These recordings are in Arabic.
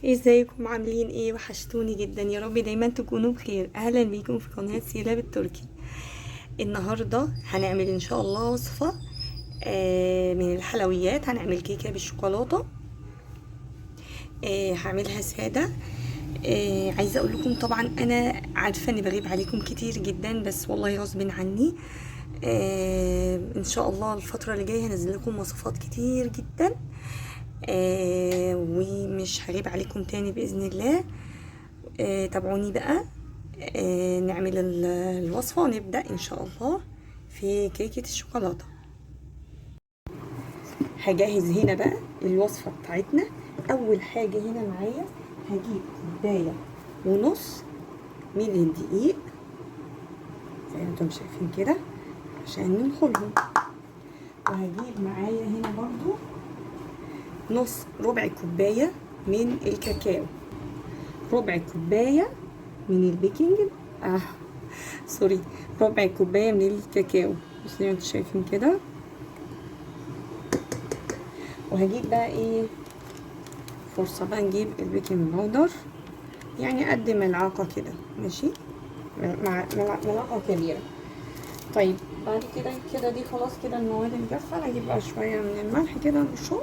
ازيكم عاملين ايه؟ وحشتوني جدا، يا رب دايما تكونوا بخير. اهلا بيكم في قناة سيلا بالتركي. النهاردة هنعمل ان شاء الله وصفة من الحلويات. هنعمل كيكة بالشوكولاتة. هعملها سادة. عايزة اقول لكم طبعا انا عارفة اني بغيب عليكم كتير جدا، بس والله غصب عني. ان شاء الله الفترة اللي جاية هنزل لكم وصفات كتير جدا. ومش هغيب عليكم تاني بإذن الله. تابعوني بقى. نعمل الوصفة ونبدأ إن شاء الله في كيكة الشوكولاتة. هجهز هنا بقى الوصفة بتاعتنا. أول حاجة هنا معايا هجيب كوباية ونص من الدقيق زي ما انتم شايفين كده عشان ننخلهم. وهجيب معايا هنا برضو ربع كوباية من الكاكاو، ربع كوباية من البيكنج سوري، ربع كوباية من الكاكاو زي ما انتم شايفين كده. وهجيب بقى ايه فرصة بقى نجيب البيكنج باودر، يعني قد ملعقة كده، ماشي، ملعقة كبيرة. طيب بعد كده دي خلاص كده المواد الجافة. انا هجيب بقى شوية من الملح كده نشوف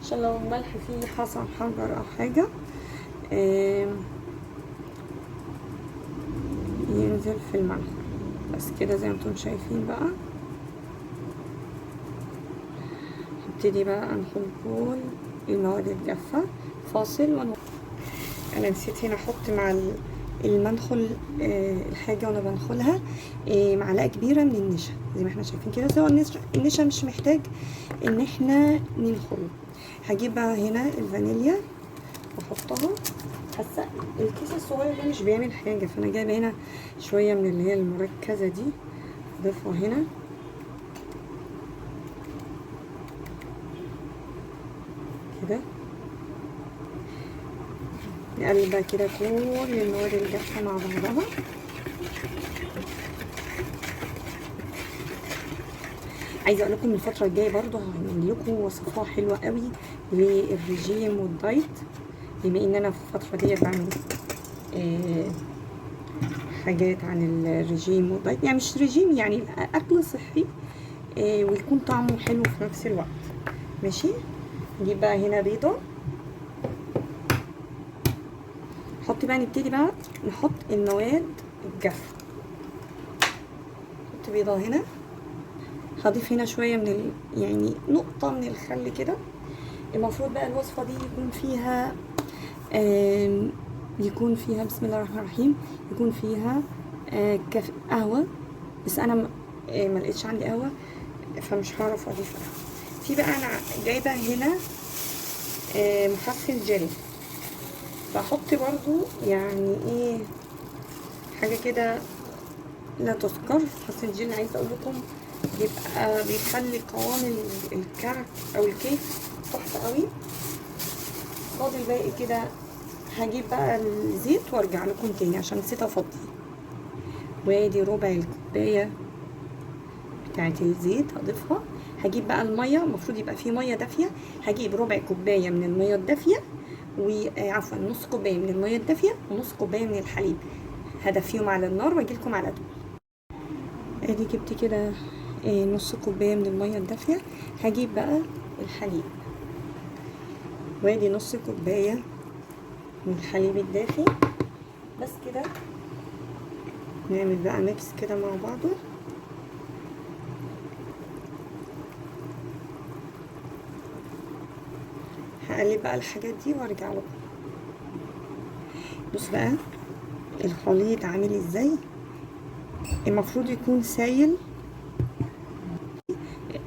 عشان لو الملح فيه حصى حجر او حاجة ينزل في الملح. بس كده زي ما انتم شايفين بقى. هبتدي بقى انخل كل المواد الجافة. فاصل انا نسيت هنا احط مع المنخل الحاجة وانا بنخلها معلقة كبيرة من النشا زي ما احنا شايفين كده. سواء النشا مش محتاج ان احنا ننخله. هجيب بقى هنا الفانيليا واحطها. حاسه الكيس الصغير ده مش بيعمل حاجه، فانا جايبه هنا شويه من اللي هي المركزه دي اضيفها هنا كده. نقلب بقى كده كل المواد الجافه مع بعضها. عايزه اقول لكم الفتره الجايه برضو هعمل لكم وصفات حلوه قوي للرجيم والدايت، بما ان انا في الفتره دي بعمل حاجات عن الرجيم والدايت. يعني مش رجيم، يعني اكل صحي ويكون طعمه حلو في نفس الوقت، ماشي. نجيب بقى هنا بيضه. نبتدي بقى نحط المواد الجافه. نحط بيضه هنا. هضيف هنا شويه من يعني نقطه من الخل كده. المفروض بقى الوصفه دي يكون فيها بسم الله الرحمن الرحيم، يكون فيها قهوه، بس انا ما لقيتش عندي قهوه فمش هعرف اضيف قهوه. في بقى انا جايبه هنا محفل جل، بحط برضو يعني ايه حاجه كده لا تذكر. محفل الجل عايزه اقول لكم بيبقى بيخلي قوام الكعك او الكيك تحفه قوي. فاضل باقي كده. هجيب بقى الزيت وارجع لكم تاني عشان نسيت افضي. وادي ربع الكوبايه بتاعت الزيت هضيفها. هجيب بقى الميه، المفروض يبقى فيه ميه دافيه. هجيب ربع كوبايه من الميه الدافيه، وعفوا نص كوبايه من الميه الدافيه ونص كوبايه من الحليب. هدفيهم على النار واجي لكم على طول. ادي جبت كده نص كوبايه من الميه الدافيه. هجيب بقى الحليب، وادي نص كوبايه من الحليب الدافي. بس كده نعمل بقى ميكس كده مع بعضه. هقلب بقى الحاجات دي وارجع لكم. بص بقى الخليط عامل ازاي. المفروض يكون سايل.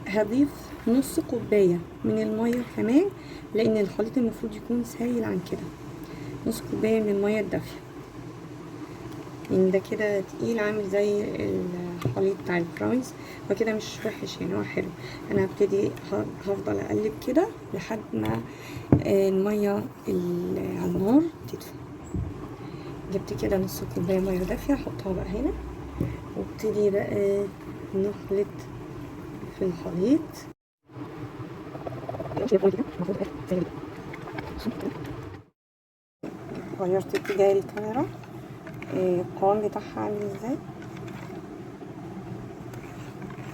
هضيف نص كوبايه من الميه كمان، لان الخليط المفروض يكون سايل عن كده. نص كوبايه من الميه الدافيه، لان ده كده تقيل عامل زي الخليط بتاع البراونيز، وكده مش وحش يعني، هو حلو. انا هبتدي هفضل اقلب كده لحد ما الميه على النار تدفى. جبت كده نص كوبايه ميه دافيه احطها بقى هنا، وابتدي بقى نخلط في الخليط. غيرت اتجاه الكاميرا. القوام بتاعها عامل ازاي.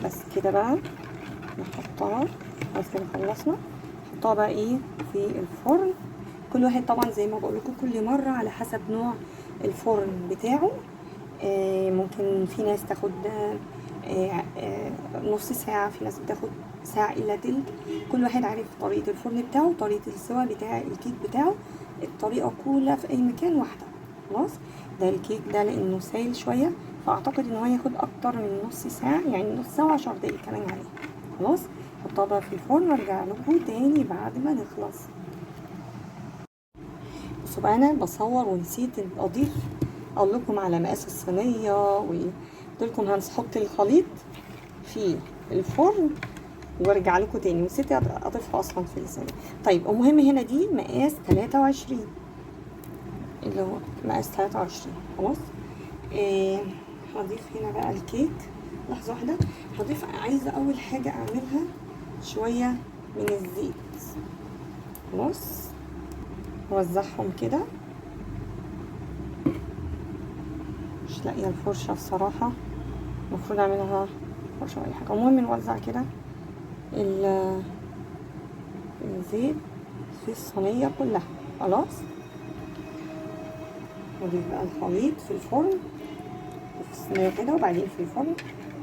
بس كده بقى نحطها. خلاص كده خلصنا. نحطها بقى ايه في الفرن. كل واحد طبعا زي ما بقولكم كل مره على حسب نوع الفرن بتاعه. ممكن في ناس تاخد نص ساعه، في ناس بتاخد ساعه الا تلت. كل واحد عارف طريقه الفرن بتاعه، طريقه السوا بتاع الكيك بتاعه. الطريقه كلها في اي مكان واحده. خلاص. ده الكيك ده لانه سايل شويه، فاعتقد ان هو هياخد اكتر من نص ساعه، يعني نص ساعه و10 دقايق كمان عليه. خلاص. احطها بقى في الفرن وارجع لكم تاني بعد ما نخلص. بصوا بقى انا بصور ونسيت اضيف اقول لكم على مقاس الصينيه، وقلت لكم هنحط الخليط في الفرن وارجع لكم تاني، ونسيت اضيفها اصلا في الصينيه. طيب المهم هنا دي مقاس 23، اللي هو مقاس 23. خلاص. هضيف هنا بقى الكيك. لحظه واحده. هضيف، عايزه اول حاجه اعملها شويه من الزيت. خلاص. اوزعهم كده. مش لاقيه الفرشه الصراحه، المفروض اعملها فرشه اي حاجه. المهم نوزع كده الزيت في الصينيه كلها. خلاص. نضيف بقى الخليط في الفرن في الصينيه كده، وبعدين في الفرن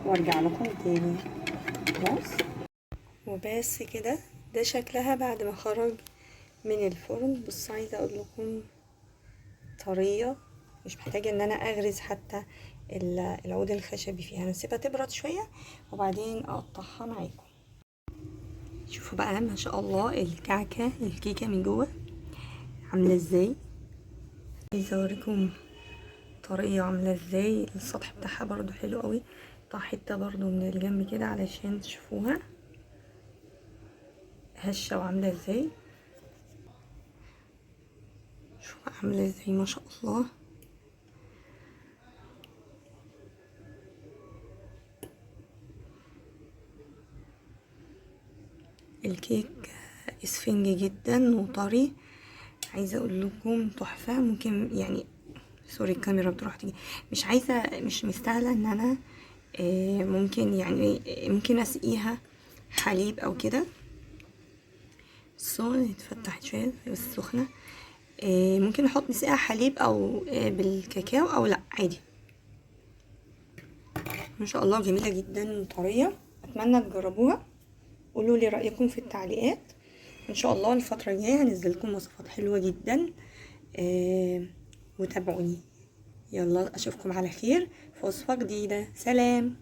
وارجع لكم تاني. خلاص. وبس كده ده شكلها بعد ما خرج من الفرن. بص عايزه اقول لكم طريه، مش محتاجه ان انا اغرز حتى العود الخشبي فيها. انا سيبها تبرد شويه وبعدين اقطعها معاكم. شوفوا بقى ما شاء الله الكيكه من جوه عامله ازاي. عايزه اوريكم طريه عامله ازاي. السطح بتاعها برضو حلو قوي. قطع حته برضو من الجنب كده علشان تشوفوها هشه وعامله ازاي. شوفوا عامله ازاي ما شاء الله. الكيك اسفنجي جدا وطري. عايزه اقول لكم تحفه. ممكن يعني سوري الكاميرا بتروح تيجي. مش مستاهله ان انا ممكن يعني ممكن اسقيها حليب او كده. الصون اتفتحت شويه بس سخنه. ممكن نحط نسقيها حليب او بالكاكاو او لا عادي. ما شاء الله جميله جدا طريه. اتمنى تجربوها. قولوا لي رايكم في التعليقات. ان شاء الله الفتره الجايه هنزل لكم وصفات حلوه جدا. وتابعوني. يلا اشوفكم على خير في وصفه جديده. سلام.